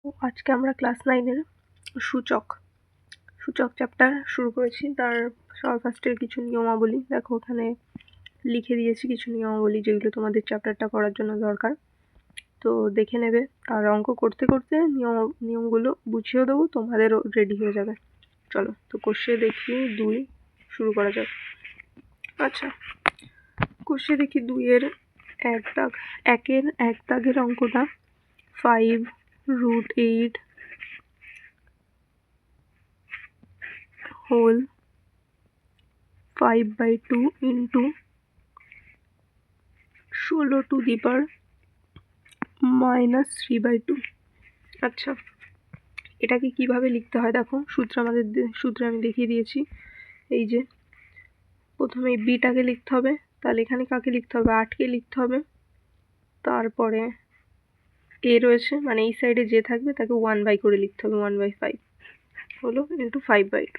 আজকে আমরা ক্লাস 9-এর সূচক চ্যাপ্টার শুরু করেছি। তার সবার ফার্স্টের কিছু নিয়মাবলী দেখো, ওখানে লিখে দিয়েছি কিছু নিয়মাবলী যেগুলো তোমাদের চ্যাপ্টারটা করার জন্য দরকার, তো দেখে নেবে। আর অঙ্ক করতে করতে নিয়মগুলো বুঝিয়ে দেবো, তোমাদেরও রেডি হয়ে যাবে। চলো তো কষিয়ে দেখি 2 শুরু করা যাক। আচ্ছা, কষিয়ে দেখি 2-এর 1 দাগের অঙ্কটা 5√8 হোল 5/2 ইন্টু 16 টু দি পাওয়ার -3/2। আচ্ছা, এটাকে কিভাবে লিখতে হয় দেখো, সূত্রে আমি দেখিয়ে দিয়েছি। এই যে প্রথমে বিটাকে লিখতে হবে, তাহলে এখানে কাকে লিখতে হবে, 8কে লিখতে হবে। তারপরে এ রয়েছে, মানে এই সাইডে যে থাকবে তাকে 1/, করে লিখতে হবে, 1/5 হলো ইন্টু 5/2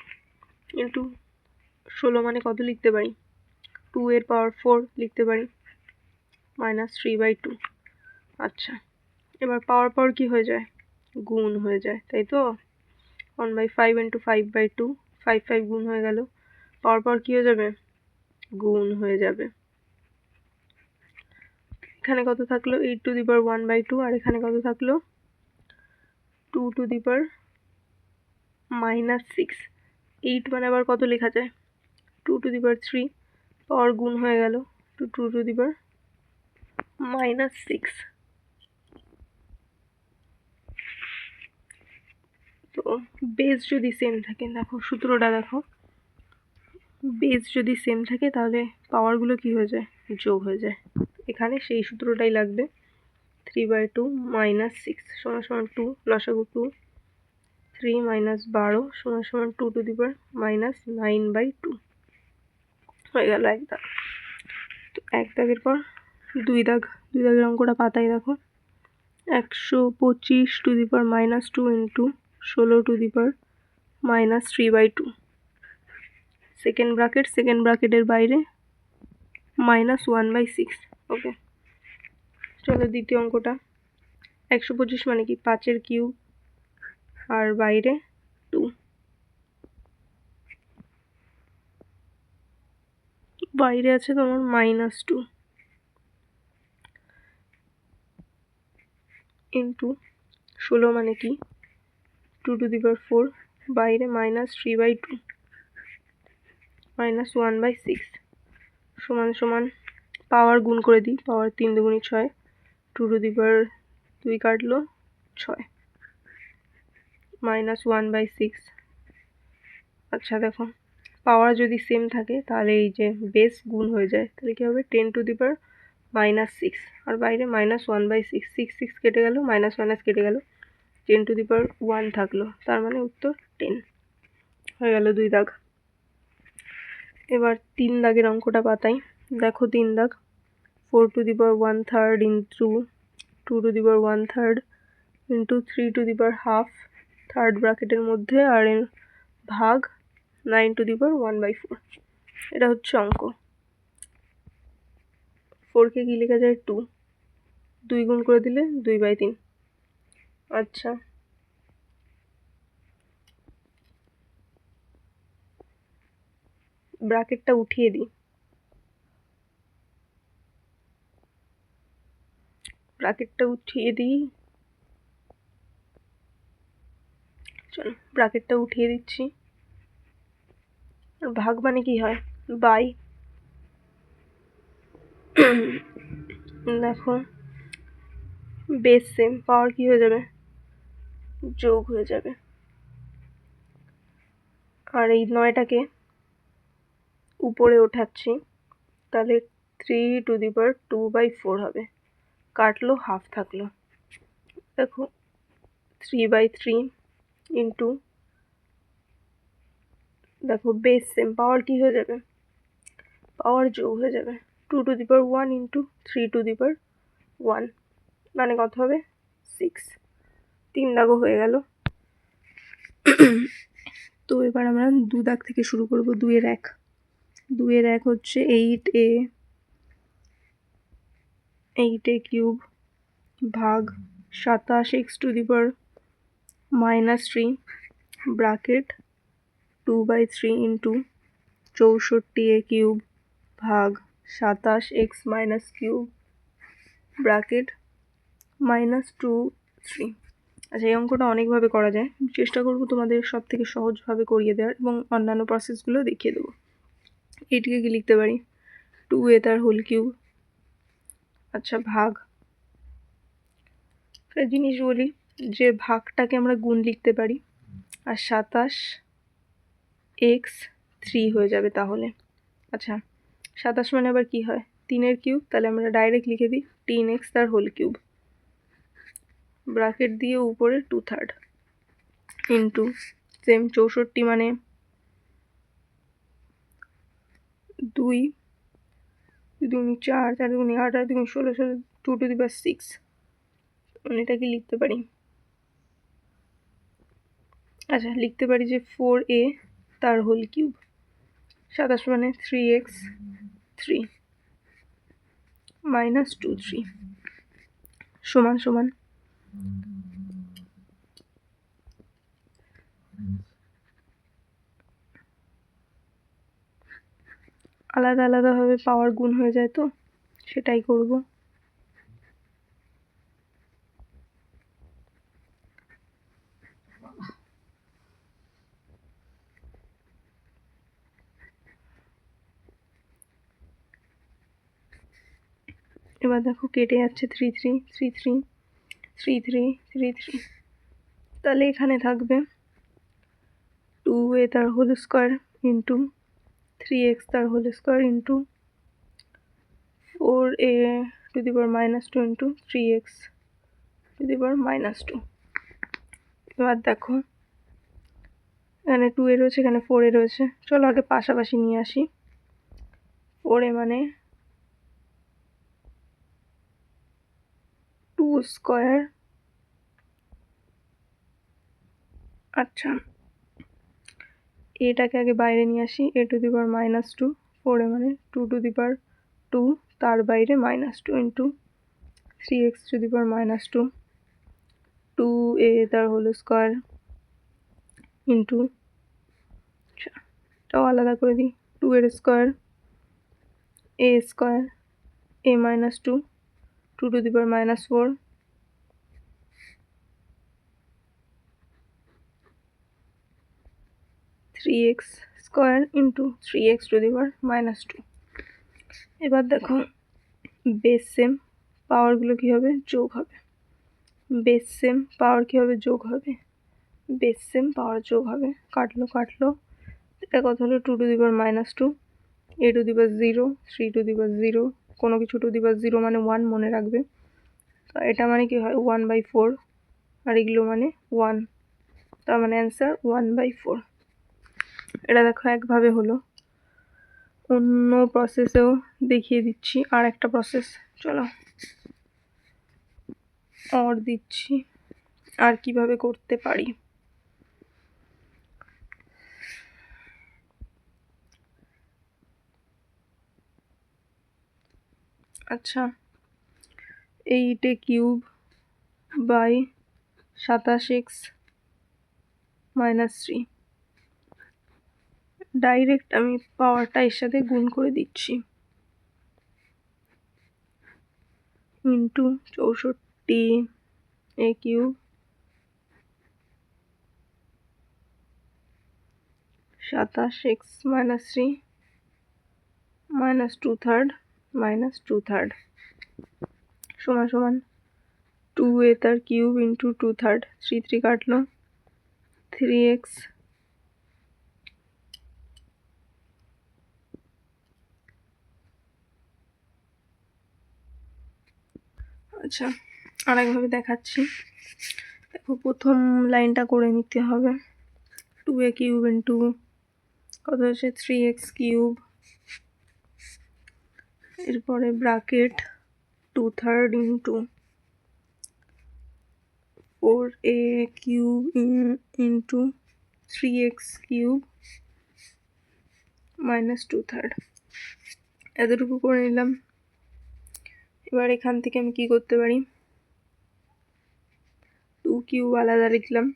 ইন্টু 16, মানে কত লিখতে পারি, 2 এর পাওয়ার 4 লিখতে পারি, -3/2। আচ্ছা, এবার পাওয়ার পর কি হয়ে যায়, গুণ হয়ে যায়, তাই তো। 1/5 ইন্টু 5/2, 5 গুণ হয়ে গেল, পাওয়ার পর কি হয়ে যাবে, গুণ হয়ে যাবে। এখানে কত থাকলো, 8 টু দি পাওয়ার 1/2, আর এখানে কত থাকলো, 2 টু দি পাওয়ার -6। 8 মানে আবার কত লেখা যায়, 2 টু দি পাওয়ার 3, পাওয়ার গুণ হয়ে গেল, 2 টু দি পাওয়ার -6। তো বেস যদি সেম থাকে, দেখো সূত্রটা দেখো, বেস যদি সেম থাকে তাহলে পাওয়ারগুলো কি হয়ে যায়, যোগ হয়ে যায়। এখানে সেই সূত্রটাই লাগবে, 3/2 -6 = 2, লসাগু 2, 3 - 12 = 2 টু দি পাওয়ার -9/2 হয়ে গেল 1 দাগ। তো 1 দাগের পর 2 দাগের অঙ্কটা পাতায় দেখো, 125 two the power -2 into 16 two the power -3/2, second ব্র্যাকেটের বাইরে -1/6। ওকে, চলো দ্বিতীয় অঙ্কটা, 125 মানে কি 5-এর কিউব, আর বাইরে 2, বাইরে আছে তোমার -2 ইন্টু 16 মানে কি 2 টু দি পাওয়ার 4, বাইরে -3/2 -1/6 সমান পাওয়ার গুণ করে দিই, পাওয়ার 3 দুগুণী 6, 2 টু দি পাওয়ার 2 কাটলো 6 -1/6। আচ্ছা দেখো, পাওয়ার যদি সেম থাকে তাহলে এই যে বেস গুণ হয়ে যায়, তাহলে কি হবে, 10 টু দি পাওয়ার -6, আর বাইরে -1/6, 6 কেটে গেল, -1 কেটে গেল, 10 টু দি পাওয়ার 1 থাকলো, তার মানে উত্তর 10 হয়ে গেল 2 দাগ। এবার 3 দাগের অঙ্কটা পাতাই দেখো, 3 দাগ, 4 two the power 1/3 into 2 to the power 1/3 into 3 to the power half, third ব্র্যাকেটের মধ্যে, আর এর ভাগ 9 টু দি পাওয়ার 1/4। এটা হচ্ছে অঙ্ক। 4কে কি লেখা যায়, 2, 2 গুণ করে দিলে 2/3। আচ্ছা, ব্র্যাকেটটা উঠিয়ে দিই, চলো ব্র্যাকেটটা উঠিয়ে দিচ্ছি। ভাগ মানে কি হয়, বাই। দেখো বেস সেম, পাওয়ার কি হয়ে যাবে, যোগ হয়ে যাবে। আর এই 9টাকে উপরে ওঠাচ্ছি, তাহলে 3 টু দি পাওয়ার 2/4 হবে, কাটলো হাফ থাকলো। দেখো 3/3 ইন্টু, দেখো বেস সেম, পাওয়ার কি হয়ে যাবে, পাওয়ার যোগ হয়ে যাবে, 2 to the power 1 into 3 to the power 1, মানে কত হবে, 6। 3 দাগও হয়ে গেল। তো এবার আমরা 2 দাগ থেকে শুরু করব। 2-এর 1 হচ্ছে 8a কিউব ভাগ 27 x two the power -3 bracket 2/3 into 64a³ ভাগ 27x - কিউব ব্র্যাকেট -2 3। আচ্ছা, এই অঙ্কটা অনেকভাবে করা যায়, চেষ্টা করব তোমাদের সব থেকে সহজভাবে করিয়ে দেওয়ার এবং অন্যান্য প্রসেসগুলো দেখিয়ে দেবো। এটিকে কি লিখতে পারি, 2a তার হোল কিউব। আচ্ছা, ভাগ, একটা জিনিস বলি যে ভাগটাকে আমরা গুণ লিখতে পারি, আর 27x3 হয়ে যাবে তাহলে। আচ্ছা, 27 মানে আবার কি হয়, 3-এর কিউব, তাহলে আমরা ডাইরেক্ট লিখে দিই 3x তার হোল কিউব ব্র্যাকেট দিয়ে উপরে 2/3 ইন্টু সেম 64 মানে 2, 2 4, 4 2 8, 8 2 16, 16 2⁻6। মানে এটা কি লিখতে পারি, আচ্ছা লিখতে পারি যে 4a তার হোল কিউব। 27 মানে 3x3 -2 3 সমান সমান আলাদা আলাদাভাবে পাওয়ার গুণ হয়ে যায়, তো সেটাই করব। এবার দেখো কেটে যাচ্ছে 3 3 3 3 3 3 3 3, তাহলে এখানে থাকবে 2a তার হোল স্কোয়ার ইন্টু 3x তার whole square into 4a⁻2 into 3x⁻2। এবার দেখো এখানে 2a রয়েছে, এখানে 4a রয়েছে, চলো আগে পাশাপাশি নিয়ে আসি। 4a মানে 2 স্কোয়ার, আচ্ছা এটাকে আগে বাইরে নিয়ে আসি, a⁻2, 4a মানে 2⁻2 তার বাইরে -2 ইন্টু 3x⁻2 2a তার হোল স্কোয়ার ইন্টু, এটাও আলাদা করে দিই, 2 এর square a square a-2 2⁻4 3x square into 3x⁻2। এবার দেখো বেস সেম, পাওয়ারগুলো কী হবে, যোগ হবে। বেস সেম পাওয়ার কী হবে, যোগ হবে। বেস সেম পাওয়ার যোগ হবে, কাটলো কাটলো, এটা কত হলো 2⁻2 a⁻0 3⁻0, কোনো কিছু 2⁻0 মানে 1 মনে রাখবে, তো এটা মানে কি হয় 1/4, আর এগুলো মানে 1, তার মানে অ্যান্সার 1/4। এটা দেখো একভাবে হলো, অন্য প্রসেসেও দেখিয়ে দিচ্ছি আর একটা প্রসেস, চলো আর দিচ্ছি আর কিভাবে করতে পারি। আচ্ছা, 8a³ বাই 27x - 3, ডাইরেক্ট আমি পাওয়ারটা এর সাথে গুণ করে দিচ্ছি, ইন্টু 64a³ 27x - 3 -2/3 সমান সমান 2a তার কিউব ইন্টু 2/3, 3 3 কাটলো, 3x আচ্ছা আরেকভাবে দেখাচ্ছি, দেখো প্রথম লাইনটা করে নিতে হবে, 2a³ ইন্টু কত হচ্ছে 3x3, এরপরে bracket 2/3 into 4a³ into 3x³ -2/3, এতটুকু করে নিলাম। এবার এখান থেকে আমি কি করতে পারি, 2³ আলাদা লিখলাম,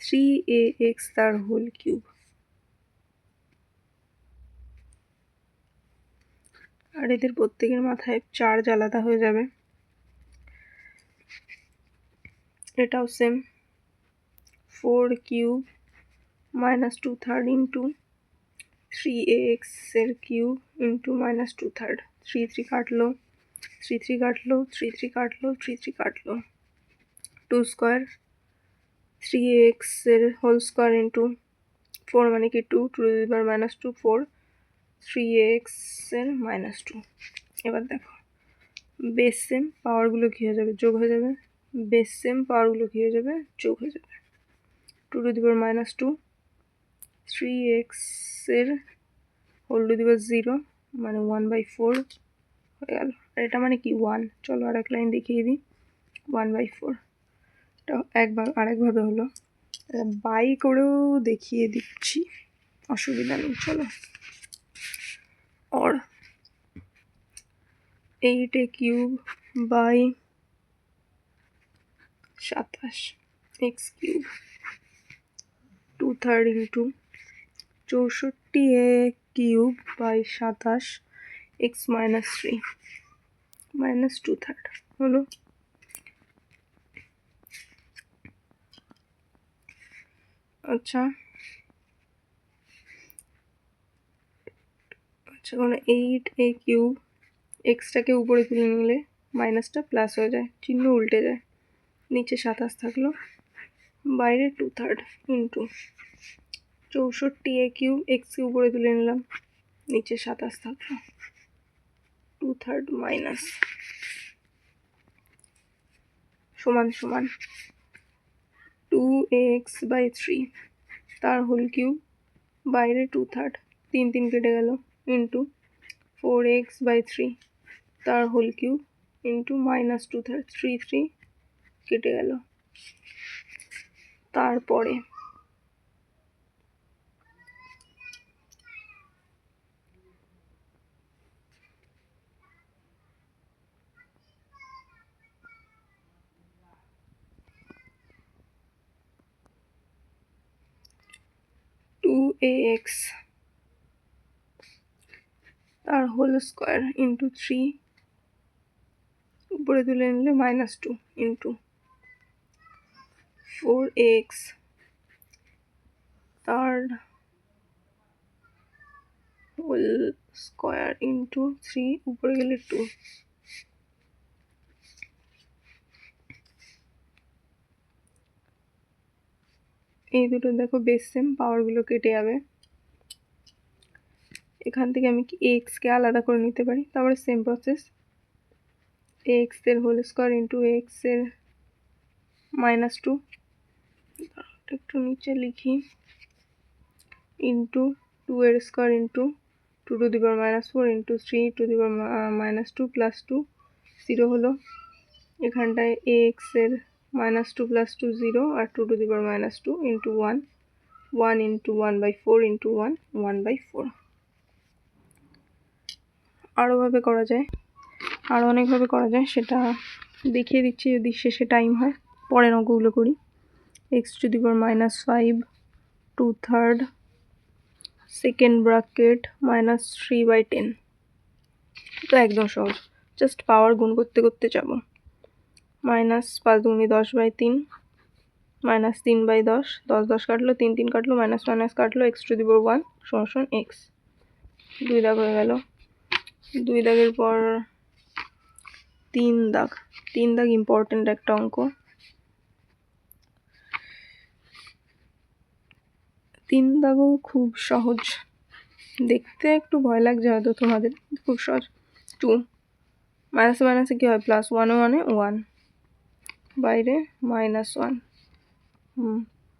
3ax তার হোল কিউব। আর এদের প্রত্যেকের মাথায় চার্জ আলাদা হয়ে যাবে। এটাও same, 4 cube minus 2/3 into 3ax এর কিউব ইন্টু মাইনাস 2/3। 3 কাটলো, 3 কাটলো, 3 কাটলো, 3 কাটলো, 2 স্কোয়ার, 3ax এর হোল স্কোয়ার ইন্টু 4 মানে কি 2, 2 to the power minus 2, 4, 3ax এর মাইনাস 2। এবার দেখো বেস সেম, পাওয়ারগুলো কী হয়ে যাবে, যোগ হয়ে যাবে। বেস সেম, পাওয়ারগুলো কী হয়ে যাবে, যোগ হয়ে যাবে। 2 to the power minus 2, 3x এর হোল টু দি পাওয়ার 0 মানে 1/4 হয়ে গেল। আর এটা মানে কি 1। চলো আর এক লাইন দেখিয়ে দিই। 1/4 এটা আরেকভাবে হলো, বাই করেও দেখিয়ে দিচ্ছি, অসুবিধা নেই। চলো, और 8 cube by 27 x cube 2/3 into 64 cube by 27 x minus 3 minus 2/3 হলো। আচ্ছা কোনো 8a কিউব, এক্সটাকে উপরে তুলে নিলে মাইনাসটা প্লাস হয়ে যায়, চিহ্ন উল্টে যায়। নিচে 27 থাকলো, বাইরে 2/3 ইন্টু 64a কিউব, এক্সকে উপরে তুলে নিলাম, নিচে 27 থাকলো, 2/3 মাইনাস সমান সমান 2ax বাই 3 তার হোল কিউব, বাইরে 2/3, 3 কেটে গেল, ইন্টু 4x বাই 3 তার হোল কিউব ইন্টু মাইনাস 2/3, 3 কেটে গেল। তারপরে 2ax তার হোল স্কোয়ার ইন্টু 3 উপরে তুলে নিলে মাইনাস 2 ইন্টু 4x তার হোল স্কোয়ার ইন্টু 3 উপরে গেলে 2। এই দুটো দেখো বেস সেম, পাওয়ারগুলো কেটে যাবে। এখান থেকে আমি কি এক্সকে আলাদা করে নিতে পারি, তারপরে সেম প্রসেস, এক্স এর হোল স্কোয়ার ইন্টু এক্স এর মাইনাস 2, একটু নিচে লিখি, ইন্টু 2 এর square into 2 to the power minus 4 into 3 to the power minus 2 plus 2 0 হলো। এখানটায় এক্স এর মাইনাস 2 প্লাস 2 0 আর 2 to the power minus 2 into 1, 1 into 1/4 into 1, 1/4। আরোভাবে করা যায়, আরও অনেকভাবে করা যায়, সেটা দেখিয়ে দিচ্ছি যদি শেষে টাইম হয়। পরের অঙ্কগুলো করি। X two the power minus 5 2/3 second bracket minus 3/10। তো একদম সহজ, জাস্ট পাওয়ার গুণ করতে করতে যাব। মাইনাস 5 দুগুণে 10/3 মাইনাস 3/10, 10 10 কাটলো, 3 কাটলো, মাইনাস মাইনাস কাটলো, এক্স টু দি পাওয়ার 1 সমান এক্স। 2 দাগ হয়ে গেল। 2 দাগের পর 3 দাগ, 3 দাগ ইম্পর্টেন্ট একটা অঙ্ক। 3 দাগও খুব সহজ, দেখতে একটু ভয় লাগছে হয়তো তোমাদের, খুব সহজ। 2 মাইনাসে মাইনাসে কী হয়, প্লাস 1 মানে 1, বাইরে মাইনাস 1,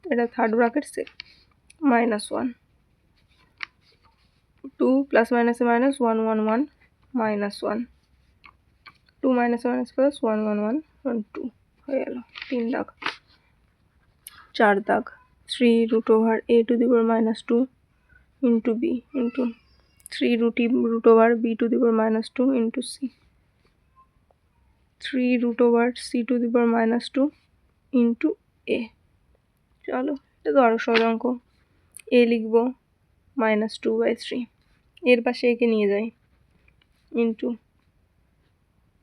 এটা থার্ড ব্র্যাকেট সে মাইনাস 1, 2 প্লাস মাইনাসে মাইনাস 1 1 1 মাইনাস 1, 2 মাইনাসে মাইনাস প্লাস 1 1 1 1 2 হয়ে গেল 3 দাগ। 4 দাগ 3 root over a to the power minus 2 into b into 3 root over b to the power minus 2 into c, 3 root over c to the power minus 2 into a চলো এটা তো আরও সহজ অঙ্ক। এ লিখবো -2/3, এর পাশে একে নিয়ে যাই, ইন্টু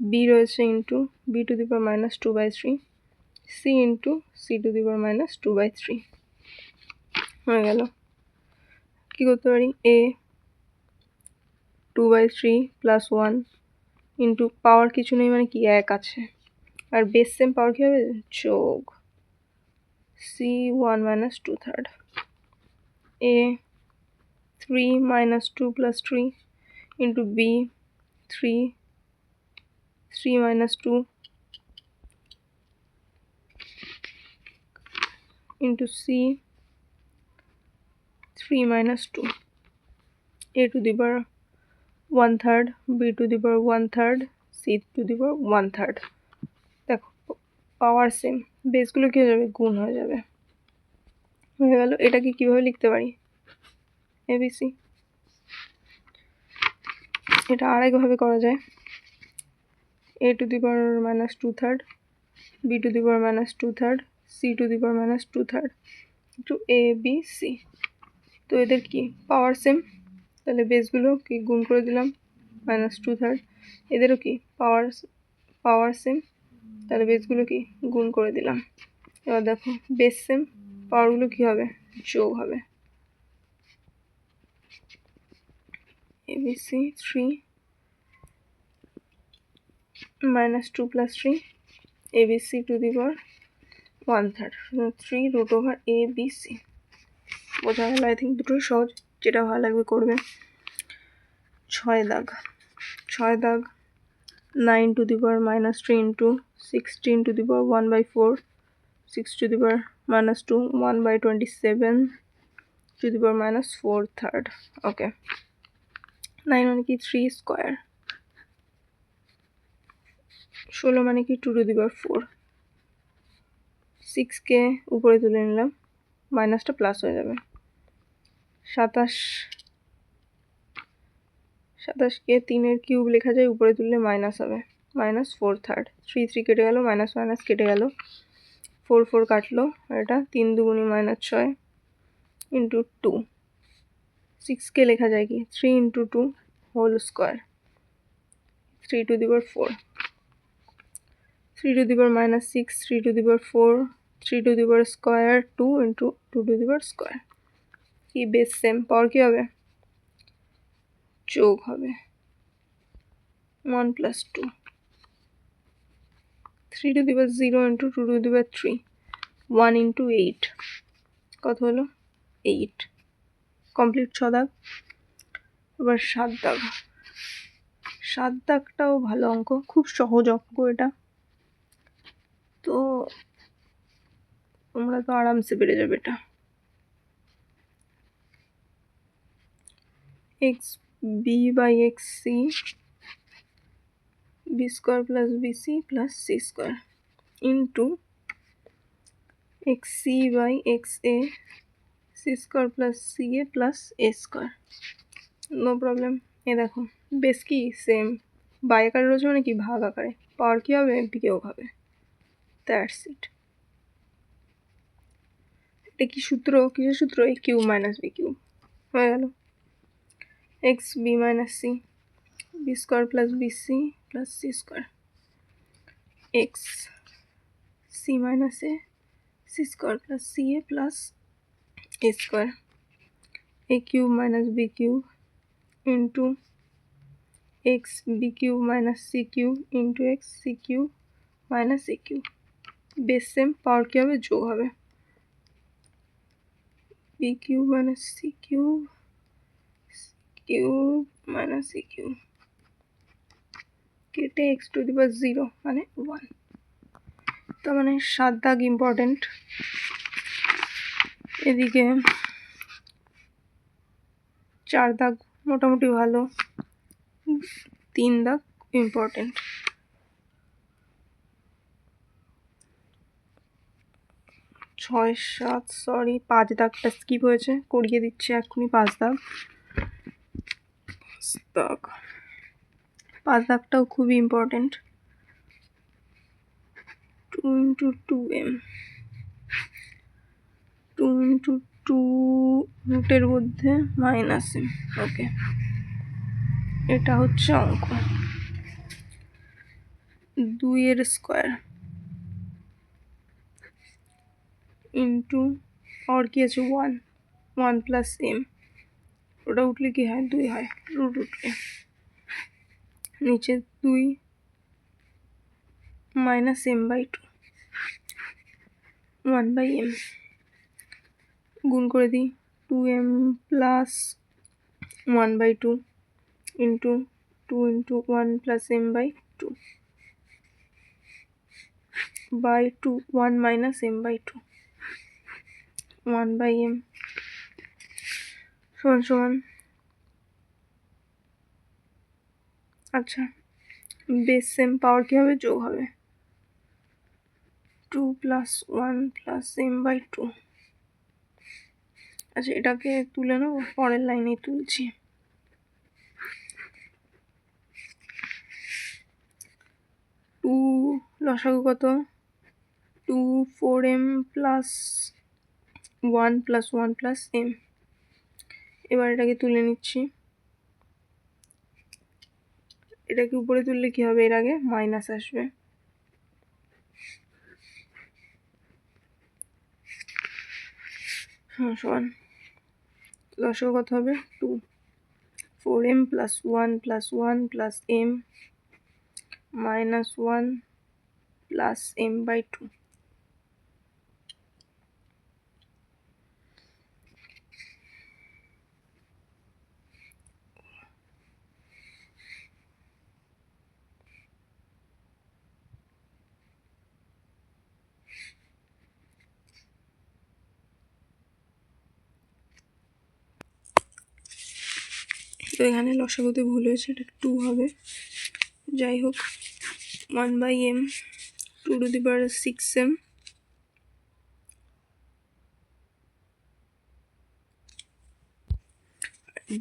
বি রয়েছে into b⁻2/3, c into c⁻2/3 হয়ে গেল। কী করতে পারি, a 2/3 + 1 ইন্টু পাওয়ার কিছু নেই মানে কি 1 আছে, আর বেস সেম পাওয়ার কী হবে, যোগ c1 - 2/3, a 3 - 2 + 3 into b 3 - 2 into c 3 - 2, a⁻1/3 b⁻1/3 c⁻1/3। দেখো পাওয়ার সেম, বেসগুলো কী হয়ে যাবে, গুণ হয়ে যাবে, হয়ে গেল। এটাকে কীভাবে লিখতে পারি, ABC। এটা আরেকভাবে করা যায়, a⁻2/3 b⁻2/3 c⁻2/3 two ABC। তো এদের কি পাওয়ার সেম, তাহলে বেসগুলো কি গুণ করে দিলাম, -2/3, এদেরও কি পাওয়ার সেম, তাহলে বেসগুলো কি গুণ করে দিলাম। এবার দেখো বেস সেম, পাওয়ারগুলো কি হবে, যোগ হবে, ABC 3 - 2 + 3 ABC⁻1/3 3√ABC। বোঝা গেল, আই থিঙ্ক দুটোই সহজ, যেটা ভালো লাগবে করবে। 6 দাগ 9⁻³ ইন্টু 16⁻1/4 6⁻2 1/27⁻4/3। ওকে, 9 মানে কি 3 স্কোয়ার, 16 মানে কি 2⁴, 6কে উপরে তুলে নিলাম, মাইনাসটা প্লাস হয়ে যাবে, 27কে 3-এর কিউব লেখা যায়, উপরে তুললে মাইনাস হবে, -4/3, 3 3 কেটে গেল, মাইনাস মাইনাস কেটে গেল, 4 4 কাটলো, এটা 3 2 -6 ইন্টু 2, 6কে লেখা যায় কি 3 × 2 whole square, 3⁴, 3⁻6 3⁴, 3 square 2 into 2 square. কি বেস সেম, পাওয়ার কী হবে, যোগ হবে, 1 + 2, 3⁻0 ইন্টু 2⁵, 1 ইন্টু 8, কত হলো 8। কমপ্লিট 6 দাগ। এবার 7 দাগ, 7 দাগটাও ভালো অঙ্ক, খুব সহজ অঙ্ক এটা, তো তোমরা তো আরামসে পেরে যাবে এটা। xb/xc b² + bc + c² into xc/xa c² + ca + a²। No problem. এ দেখো বেশ কি সেম, বাই আকারে রয়েছে মানে কি ভাগ আকারে, পাওয়ার কী হবে, বিয়োগ হবে, দ্যাটস ইট। এটা কি সূত্র, কিসের সূত্র, a³ - b³ হয়ে গেল। xb - c b² + bc + c², xc - a c² + ca + a², a³ - b³ into xb³ - c³ into xc³ - a³। Base same, power কী হবে, যোগ হবে, b³ - c³ c³ - c³ কেটে x⁻0 মানে 1। তার মানে 7 দাগ ইম্পর্টেন্ট, এদিকে 4 দাগ মোটামুটি ভালো, 3 দাগ ইম্পর্টেন্ট। 6 7 সরি 5 দাগটা স্কিপ হয়েছে, করিয়ে দিচ্ছি এক্ষুনি। 5 দাগ 5 দাগটাও খুবই ইম্পর্টেন্ট। 2 × 2m ইন্টু 2 রুটের মধ্যে মাইনাস এম। ওকে, এটা হচ্ছে অঙ্ক। 2 এর স্কোয়ার ইন্টু আর কি আছে 1 প্লাস এম, ওটা উঠলে কি হয় 2 হয়, রুট উঠলে নিচে 2 মাইনাস এম বাই 2 1/m গুণ করে দিই 2m plus 1/2 into 2 into 1 plus m by 2 by 2 1 minus m by 2 1/m সমান সমান, আচ্ছা বেস সেম পাওয়ার কি হবে, যোগ হবে 2 প্লাস 1 প্লাস m বাই 2। আচ্ছা এটাকে তুলে নেবো, পরের লাইনে তুলছি। 2 লসাগু কত 2 4m plus 1 plus 1 plus m। এবার এটাকে তুলে নিচ্ছি, এটাকে উপরে তুললে কি হবে, এর আগে মাইনাস আসবে, হ্যাঁ সমান লসাগু কত হবে 2 4m plus 1 plus 1 plus m minus 1 plus m by 2। তো এখানে লসাগুতে ভুল হয়েছে, এটা 2 হবে, যাই হোক 1/m 2 to the power 6m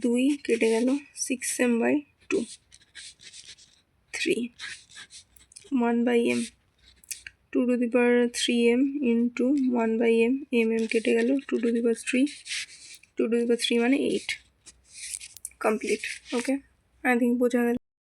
দুই কেটে গেল 6m by 2 3 1/m 2 to the power 3m into 1/m mm কেটে গেল 2 to the power 3 2 to the পাওয়ার 3 মানে 8 কমপ্লিট। ওকে, আই থিঙ্ক বোঝা গেল।